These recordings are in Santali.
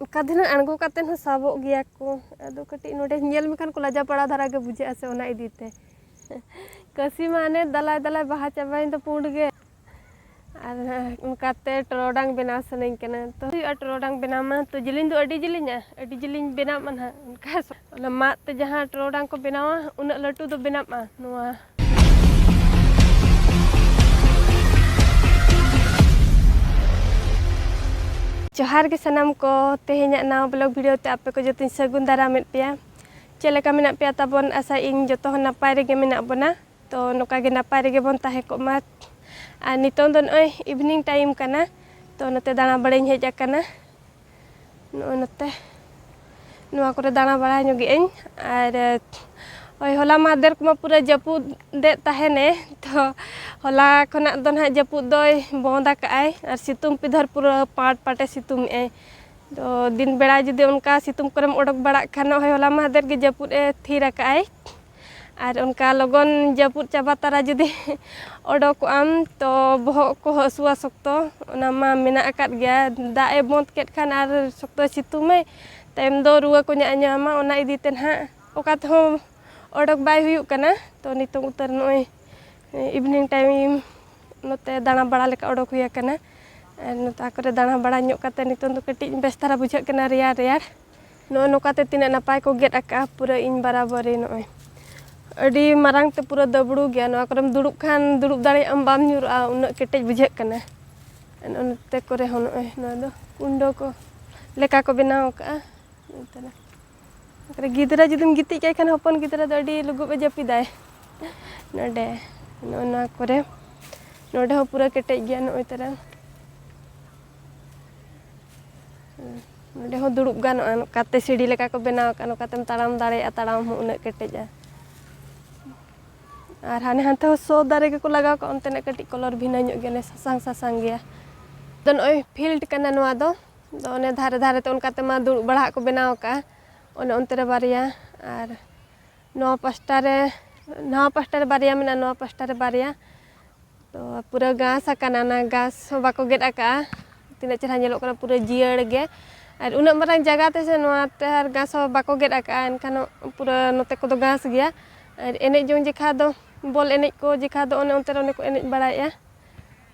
kadin aᱬगो katen ho sabok gya ko ado kati node nyel mekan ko laja pada dhara ge bujhe ase ona idite kasi mane dalai dalai baha chabain to pund ge ar unkate torodang benaw saneng kana to torodang benaw ma to jilin do adi jilin benaw man ha unka ona mat te jaha torodang ko benawa unak latu do benaw ma noa जोहार के सनाम को तेहेन्या नाव ब्लॉग वीडियो ते आपे को जतिन सगुन दारामेद पेया चेलेका मेना पेया ताबोन आशा इन जतो नापाय रेगे मेना बोना तो नोका गे नापाय रेगे बोन ताहे को मा आ नितों दो नय इवनिंग टाइम कना तो नते दाना बड़ेñ हेज आकना नोते नोआ करे दाना बड़ा ñogi एñ आर ओय होला मादर को पूरा जपुद दे ताहेने तो होला खना दो ना जपुद दोय बंदा काय और सितुंग पिधर पूरा पाट पाटे सितुंग ए तो दिन बेड़ा जुदे उनका सितुंग करम ओडक बड़ा खाना होला मादर के जपुद ए थीरा काय और उनका लगन जपुद चाबा तारा जुदे ओडक आम तो बहक को हसुआ सकतो ओना मा मेना आकाद गया दा ए बंद केट खान आर सकतो सितुंग में तायम दो रुआ को ᱧᱟᱢᱟ ओना इदीते ना ओका तो ओडक बाय हुयु कना तो नितों उतर नय इवनिंग टाइम नोते दाना बड़ा लेका ओडक हुया कना नोता करे दाना बड़ा ᱧᱚᱜ कते नितों दो कटिज बेस्तारा बुझाक कना रेयार रेयार नो नोकाते तिना नापाय को गेट आका पूरा इन बराबरी नय अडी मारांग ते पूरा दबड़ू गया नो करम दुड़ुब खान दुड़ुब दाड़े आम बाम ᱧᱩᱨᱟ उन कटिज बुझाक कना नोते करे हो नय नो दो कुंडो को लेका को बनाव का नोते गिदरा जुदम गिति काय खान हपन गिदरा दो अडी लुगुबे जपिदाय नोडे नोना करे नोडे हो पूरा केटेज गया नोय तरा नोडे हो दुड़ुब गानो काते सीढ़ी लेका को बनाव का नोकातेम ताड़ाम दाड़े ताड़ाम हो उन केटेजा आर हाने हानते हो सो दारे के को लगाव का ओनते ने कटि कलर भिना ᱧᱚᱜ गेले सासांग सासांग गया तो नोय फील्ड कना नोआ दो ओने धारे धारे ते उनकाते मा दुड़ुब बड़ा को बनाव का ओने अंतरे बारिया और नवा पास्टा रे बारिया मेना नवा पास्टा रे बारिया तो पूरा घास आकाना ना घास बाको गेट आका तिना चेहरा ñeलोग कना पूरा जियड़ गे और उना मारांग जगह ते से नवा ते हर घास बाको गेट आका एनखान पूरा नोते को दो घास गया और एने जों जेखा दो बॉल एने को जेखा दो ओने ओने को एने बड़ाया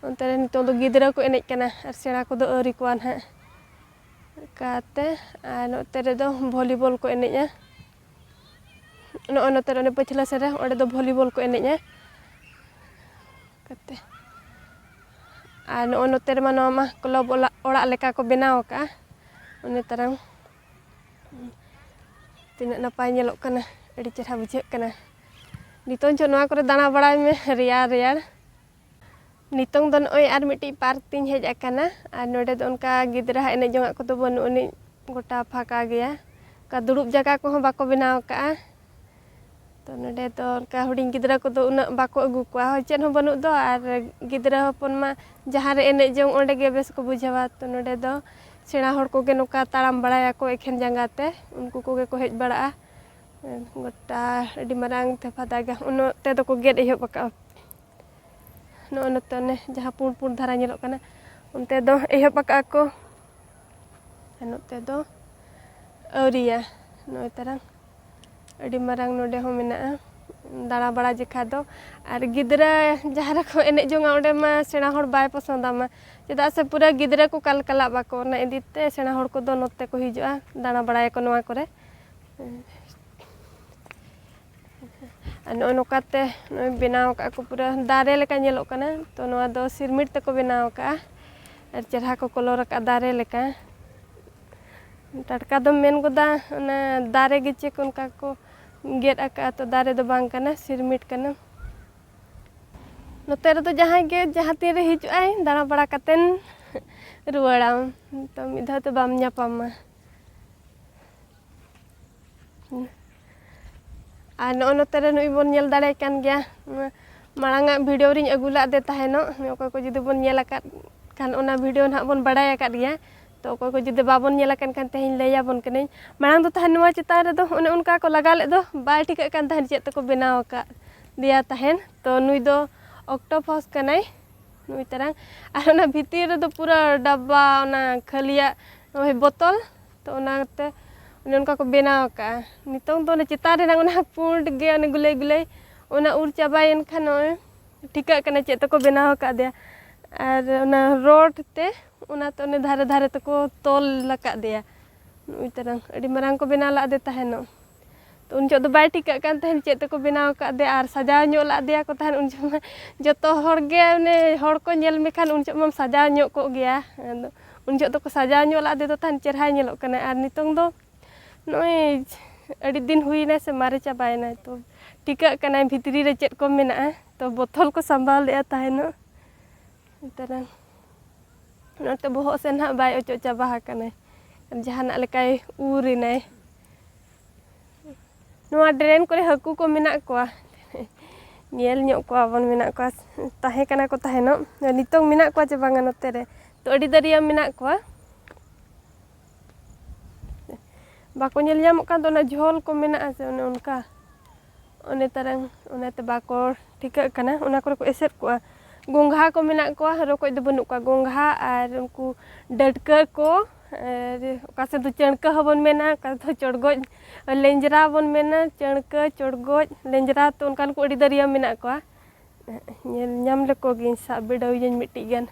ओनते रे नितो दो गिदरा को एने कना और सेड़ा को दो अरी कोन हा काते आ नोते रे दो वॉलीबॉल को एनेया नोते रे पछला सेरे ओडे दो वॉलीबॉल को एनेया काते आ नोते रे मा मा क्लब ओड़ा लेका को बनाव का ओने तरह तिना नापाय ñeलोग कना अडी चेहरा बुझाक कना नितों जो नोआ करे दाना बड़ाय में रेयार रेयार नितों दो नय आर मिटी पार्क तिन हेज आकाना आर नोडे दो उनका गिदरा एने जोंगा को तो बनु उनी गोटा फाका गया का दुड़ुब जगह को बाको बनाव का तो नोडे तो उनका हुडिंग गिदरा को दो उना बाको अगु को चेन हो बनु दो आर गिदरा हपन मा जहां रे एने जों ओंडे गे बेस को बुझावा तो नोडे दो सेणा हड़ को गे नोका ताड़ाम बड़ाया को एखेन जंगाते उनको को गे को हेज बड़ा गोटा अडी मारांग ते फादा गे उनो ते दो को गेट एहो बका नो नोते ने जहां पुण पुण धारा ñeलोग कना उनते दो एहो बका को नोते दो औरिया नोय तरह अडी मारांग नोडे हो मेना दाड़ा बड़ा जेखा दो और गिदरा जहां को एने जोंगा ओंडे मा सेणा हड़ बाय पसंदा मा चेदा से पूरा गिदरा को कलकला बाको ना इदीते सेणा हड़ को दो नोते को हिजुआ दाना बड़ाय को नोआ करे नो नोकाते नोय बनाव का को पूरा दारे लेका ñeलोग कना तो नोआ दो सिरमिट ते को बनाव का और चेहरा को कलर का दारे लेका टटका दो मेन गोदा ना दारे गिचे को उनका को गेट आका तो दारे दो बांग कना सिरमिट कना नोते रे तो जहां गे जहां तीरे हिजुआय दाना बड़ा कतेन रुवाड़ाम तो मिधा तो बाम ñaपामा आ नो नोते रे नुई बोन ñel दाड़े कान गया मारांगा वीडियो रिन अगुला दे ताहेनो ओको को जुदी बोन ñel आकाद खान ओना वीडियो ना बोन बड़ाय आकाद गया तो ओको को जुदी बाबोन ñel आकान खान तेहिन लैया बोन कने मारांग दो ताहेन नोआ चिता रे दो ओने उनका को लगा ले दो बाय ठीक कान ताहेन चेत को बनाव का दिया ताहेन तो नुई दो ऑक्टोपस कनाय नुई तरह और ओना भीतर रे दो पूरा डब्बा ओना खलिया बोतल तो ओनाते उनका को बनाव का नितों तो चितान रे ना पुंड गे गुले गुले ओना उर चाबायन खान ठिका कना चेत को बनाव का दिया और ओना रोड ते ओना तो ने धारे धारे तको तोल लका दिया नुई तरह अड़ी मरांग को बना ला दे तहनो तो उन जो बाय ठिका कान तहन चेत को बनाव का दे और सजाव ᱧᱚᱜ ला दिया को तहन उन जो जतो हर गे ने हर को नेल मेखान उन जो मम सजाव ᱧᱚᱜ को गया उन जो तो को सजाव ᱧᱚᱜ ला दे तो तहन चेरहा ᱧᱮᱞᱚᱜ कना और नितों दो नोय अड़ी दिन हुईना से मारे चाबायना तो ठिका कना भितरी रे चेत को मेना तो बोतल को संभाल ले तहनो तरह नोते बोहो से ना बाय ओचो चाबा कना जहाना लेकाय उरिनाय नोआ ड्रेन करे हकू को मेना कोआ नेल ᱧᱚᱜ कोआ बन मेना कोआ ताहे कना को ताहेनो नितों मेना कोआ चे बांगा नोते रे तो अड़ी दरिया मेना कोआ बाको नेल ᱧᱟᱢᱚᱜ ᱠᱟᱱ ᱫᱚ ᱚᱱᱟ ঝোল को मेना से उनका ओने तरंग ओनेते बाको ठिका कना ओना करे को एसेट कोआ गोंघा को मेना कोआ रोकोय दो बनु कोआ गोंघा और उनको डटका को कासे तो चणका हबन मेना का तो चड़गोज लेंजरा बन मेना चणका चड़गोज लेंजरा तो उनकान को अड़ी दरिया मेना कोआ ᱧᱟᱢ लेको गिन सा बिडाव जन मिट्टी गन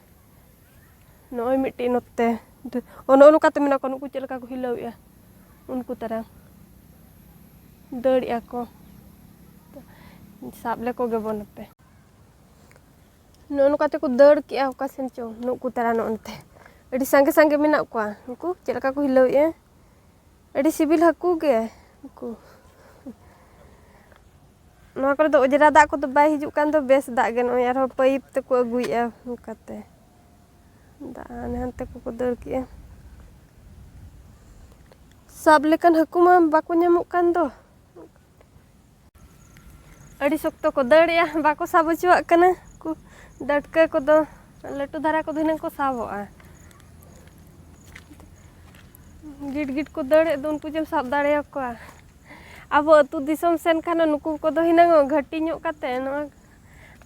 नोय मिट्टी नोते ओनो ओनो काते मेना को उनको चलका को हिलावया उनको तरह दड़िया को साब लेको गे बनते नो काते को दड़ किया का सेन चो नुकु तरह नोनते अड़ी संगे संगे मेना कोआ उनको चलका को हिलावया अड़ी सिबिल हकू गे उनको नोआ करे दो ओजरा दाग को तो बाय हिजु कान दो बेस दाग गे नोय आरो पाइप ते को अगुया उनकाते दान हनते को दड़ किया साब लेकन हकू मा बाको ᱧᱟᱢᱚᱜ कान दो अड़ी शक्तो को दड़िया बाको साब चुआ कना को डटका को दो लटू धारा को दिना को साबोआ गिट गिट को दड़े दो उनको जम साब दाड़े को अब अतु दिसम सेन खान नुकु को दो हिना घाटी ᱧᱚᱜ काते नो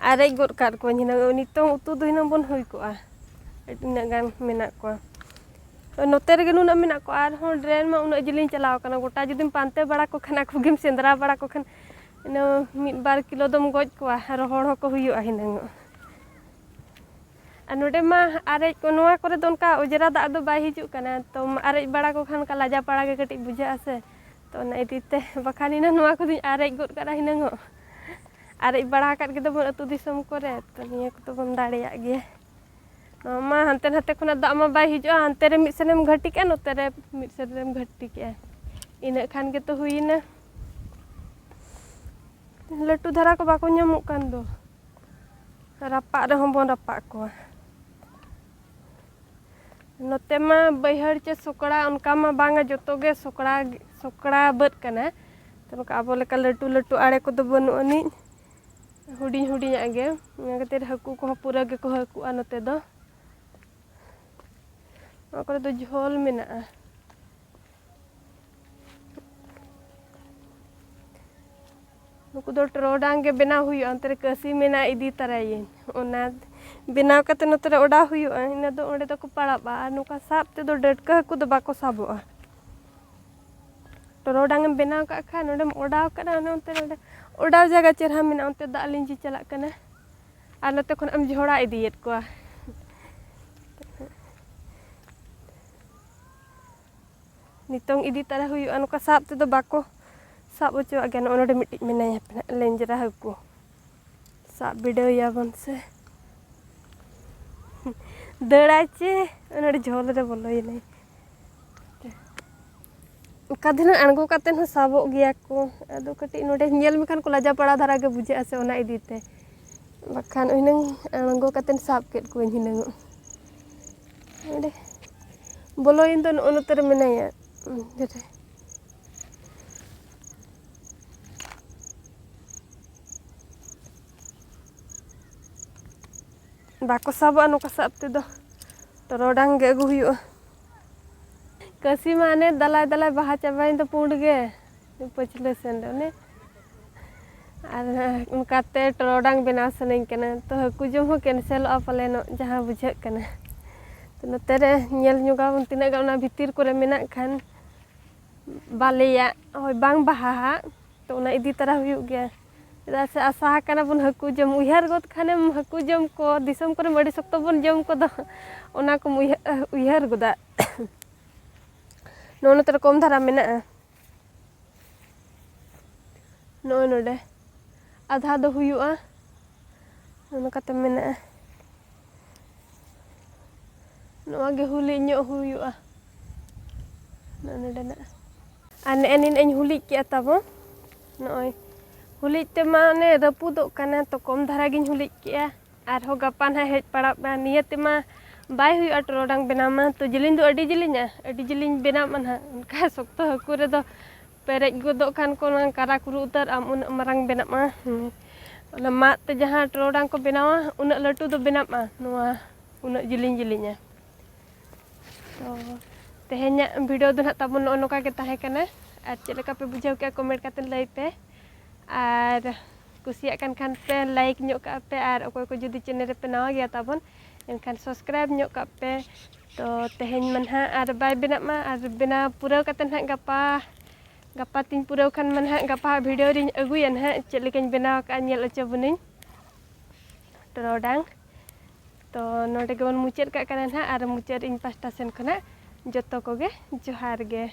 आरे गोर कार को हिना नितों उतु दो हिना बन होई को इतना गान मेना को नोते रे नुना मेना को आर हो ड्रेन में उना जिलिन चलाव कना गोटा जुदिम पानते बड़ा को खाना को गिम सेंद्रा बड़ा को खान नो मिड बार किलो दम गज को आर होड़ हो को हुयो हिना आ नोडे मा आरे को नोआ करे दो उनका ओजरा दाग दो बाय हिजु कना तो आरे बड़ा को खान का लाजा पड़ा के कटी बुझा से तो ना इदीते बखान इना नोआ को दिन आरे गोद करा हिना आरे बड़ा काट के दो बन अतु दिसम करे तो निया को तो बन दाड़िया गे मा हंते हंते खुना दाग मा बाय हिजु हंते रे मिद सेनेम घाटी के नोते रे मिद सेनेम घाटी के इना खान के तो हुईना लटू धारा को बाको ᱧᱟᱢᱚᱜ कान दो रापा रे हम बन रापा को नोते मा बैहर चे सोकड़ा उनका मा बांगा जतो गे सोकड़ा बद कना तो आबो लेका लटू लटू आड़े को दो बनु अनि हुडी हुडी आगे खातिर हकू को पूरा गे को हकू नोते दो ओकरे दो झोल मेना नुकु दो टरोडांग गे बेना हुई अंतरे कसी मेना इदी तराये ओना बेनाव कते नोते रे ओडा हुई इना दो ओंडे दो को पड़ाबा नुका साब ते दो डटका हकू दो बाको साबोआ टरोडांग बेनाव का खा नोडे ओडाव कना नोते रे ओडाव जगह चेरहा मेना ओंते दा लिंजी चला कना आ नोते खन हम झोड़ा इदीयत को नितों इदी तरह हुई नुका साब ते दो बाको साब ओचो अगेन ओनोडे मिट्टी मेनाया लेंजरा हकू साब बिडो या बन से दड़ाचे ओनोडे झोल रे बोलोय नै का दिन अणगो काते न साबो गया को अदो कटी नोडे नेल मेखान को लाजा पड़ा धारा के बुझे से ओना इदीते बखान ओइनंग अणगो काते साब केट को हिनंग ओडे बोलोय तो ओनोते मेनाया जरे बाको साबा नुका साबते दो टरोडांग गे अगु हुयो कसी माने दलाय दलाय बाहा चाबाइन तो पुंड गे पछले सेन ने आर उनकाते टरोडांग बेना सनई कना तो हकू जम हो कैंसिल आ पले न जहां बुझे कना तो नते रे नेल ᱧᱚᱜᱟ बन तिना गा भितर को मेना खान ᱵᱟᱞᱮᱭᱟᱜ ᱦᱳᱭ ᱵᱟᱝ ᱵᱟᱦᱟᱜ ᱛᱚ ᱚᱱᱟ ᱤᱫᱤ ᱛᱟᱨᱟ ᱦᱩᱭᱩᱜ ᱜᱮᱭᱟ ᱪᱮᱫᱟᱜ ᱥᱮ ᱟᱥᱟ ᱟᱠᱟᱱᱟ ᱵᱚᱱ ᱦᱟᱹᱠᱩ ᱡᱚᱢ ᱩᱭᱦᱟᱹᱨ ᱜᱚᱫ ᱠᱷᱟᱱᱮᱢ ᱦᱟᱹᱠᱩ ᱡᱚᱢ ᱠᱚ ᱫᱤᱥᱚᱢ ᱠᱚᱨᱮ ᱟᱹᱰᱤ ᱥᱚᱠᱛᱚ ᱵᱚᱱ ᱡᱚᱢ ᱠᱚᱫᱚ ᱚᱱᱟ ᱠᱚᱢ ᱩᱭᱦᱟᱹᱨ ᱜᱚᱫᱟ ᱱᱚᱜᱼᱚ ᱱᱚᱛᱮ ᱨᱮ ᱠᱚᱢ ᱫᱷᱟᱨᱟ ᱢᱮᱱᱟᱜᱼᱟ ᱱᱚᱜᱼᱚᱭ ᱱᱚᱰᱮ ᱟᱫᱷᱟ ᱫᱚ ᱦᱩᱭᱩᱜᱼᱟ ᱱᱚᱝᱠᱟᱛᱮ ᱢᱮᱱᱟᱜᱼᱟ ᱱᱚᱣᱟ ᱜᱮ ᱦᱩᱞᱤ ᱧᱚᱜ ᱦᱩᱭᱩᱜᱼᱟ ᱱᱚᱰᱮᱱᱟᱜ ᱟᱨ ᱱᱮᱜᱼᱮ ᱱᱤᱱᱟᱹᱧ ᱦᱩᱞᱤᱡ ᱠᱮᱜᱼᱟ ᱛᱟᱵᱚ ᱱᱚᱜᱼᱚᱭ ᱦᱩᱞᱤᱡ ᱛᱮᱢᱟ ᱚᱱᱮ ᱨᱟᱹᱯᱩᱫᱚᱜ ᱠᱟᱱᱟ ᱛᱚ ᱠᱚᱢ ᱫᱷᱟᱨᱟ ᱜᱤᱧ ᱦᱩᱞᱤᱡ ᱠᱮᱜᱼᱟ ᱟᱨᱦᱚᱸ ᱜᱟᱯᱟ ᱱᱟᱦᱟᱜ ᱦᱮᱡ ᱯᱟᱲᱟᱜᱼᱟ ᱱᱤᱭᱟᱹ ᱛᱮᱢᱟ ᱵᱟᱭ ᱦᱩᱭᱩᱜᱼᱟ ᱴᱚᱨᱚᱰᱟᱝ ᱵᱮᱱᱟᱣ ᱢᱟ ᱛᱚ ᱡᱮᱞᱮᱧ ᱫᱚ ᱟᱹᱰᱤ ᱡᱮᱞᱮᱧᱟ ᱟᱹᱰᱤ ᱡᱮᱞᱮᱧ ᱵᱮᱱᱟᱣ ᱢᱟ ᱱᱟᱦᱟᱜ ᱚᱱᱠᱟ ᱥᱚᱠᱛᱚ ᱦᱟᱹᱠᱩ ᱨᱮᱫᱚ ᱯᱮᱨᱮᱡ ᱜᱚᱫᱚᱜ ᱠᱷᱟᱱ ᱠᱚ ᱠᱟᱨᱟ ᱠᱩᱨᱩ ᱩᱛᱟᱹᱨ ᱟᱢ ᱩᱱᱟᱹᱜ ᱢᱟᱨᱟᱝ ᱵᱮᱱᱟᱜ ᱢᱟ ᱚᱱᱟ ᱢᱟᱫ ᱛᱮ ᱡᱟᱦᱟᱸ ᱴᱚᱨᱚᱰᱟᱝ ᱠᱚ ᱵᱮᱱᱟᱣᱟ ᱩᱱᱟᱹᱜ ᱞᱟᱹᱴᱩ ᱫᱚ ᱵᱮᱱᱟᱜᱼᱟ ᱱᱚᱣᱟ ᱩᱱᱟᱹᱜ ᱡᱮᱞᱮᱧ ᱡᱮᱞᱮᱧᱟ ᱛᱚ ᱛᱮᱦᱮᱧᱟᱜ ᱵᱷᱤᱰᱤᱭᱳ ᱫᱚ ᱱᱟᱦᱟᱜ ᱛᱟᱵᱚᱱ ᱱᱚᱜᱼᱚ ᱱᱚᱝᱠᱟ ᱜᱮ ᱛᱟᱦᱮᱸ ᱠᱟᱱᱟ ᱟᱨ ᱪᱮᱫ ᱞᱮᱠᱟ ᱯᱮ ᱵᱩᱡᱷᱟᱹᱣ ᱠᱮᱜᱼᱟ ᱠᱚᱢᱮᱱᱴ ᱠᱟᱛᱮ ᱞᱟᱹᱭ ᱯᱮ ᱟᱨ ᱠᱩᱥᱤᱭᱟᱜ ᱠᱟᱱ ᱠᱷᱟᱱ ᱯᱮ ᱞᱟᱭᱤᱠ ᱧᱚᱜ ᱠᱟᱜ ᱯᱮ ᱟᱨ ᱚᱠᱚᱭ ᱠᱚ ᱡᱩᱫᱤ ᱪᱮᱱᱮᱞ ᱨᱮᱯᱮ ᱱᱟᱣᱟ ᱜᱮᱭᱟ ᱛᱟᱵᱚᱱ ᱮᱱᱠᱷᱟᱱ ᱥᱟᱵᱥᱠᱨᱟᱭᱤᱵ ᱧᱚᱜ ᱠᱟᱜ ᱯᱮ ᱛᱚ ᱛᱮᱦᱮᱧ ᱢᱟ ᱱᱟᱦᱟᱜ ᱟᱨ ᱵᱟᱭ ᱵᱮᱱᱟᱜ ᱢᱟ ᱟᱨ ᱵᱮᱱᱟᱣ ᱯᱩᱨᱟᱹᱣ ᱠᱟᱛᱮ ᱱᱟᱦᱟᱜ ᱜᱟᱯᱟ ᱛᱤᱧ ᱯᱩᱨᱟᱹᱣ ᱠᱷᱟᱱ ᱢᱟ ᱱᱟᱦᱟᱜ ᱜᱟᱯᱟ ᱵᱷᱤᱰᱤᱭᱳ ᱨᱤᱧ ᱟᱹᱜᱩᱭᱟ ᱱᱟᱦᱟᱜ ᱪᱮᱫ ᱞᱮᱠᱟᱧ ᱵᱮᱱᱟᱣ ᱟᱠᱟᱫᱼᱟ ᱧᱮᱞ ᱦᱚᱪᱚ ᱵᱚᱱᱟᱹᱧ ᱴᱚᱨᱚᱰᱟᱝ ᱛᱚ ᱱᱚᱰᱮ ᱜᱮᱵᱚᱱ ᱢᱩᱪᱟᱹᱫ ᱠᱟᱜ ᱠᱟᱱᱟ ᱱᱟᱦᱟᱜ ᱟᱨ ᱢᱩᱪᱟᱹᱫ ᱤᱧ ᱯᱟᱥᱴᱟ ᱥᱮᱱ ᱠᱷᱚᱱᱟᱜ ᱡᱚᱛᱚ ᱠᱚᱜᱮ ᱡᱚᱦᱟᱨ ᱜᱮ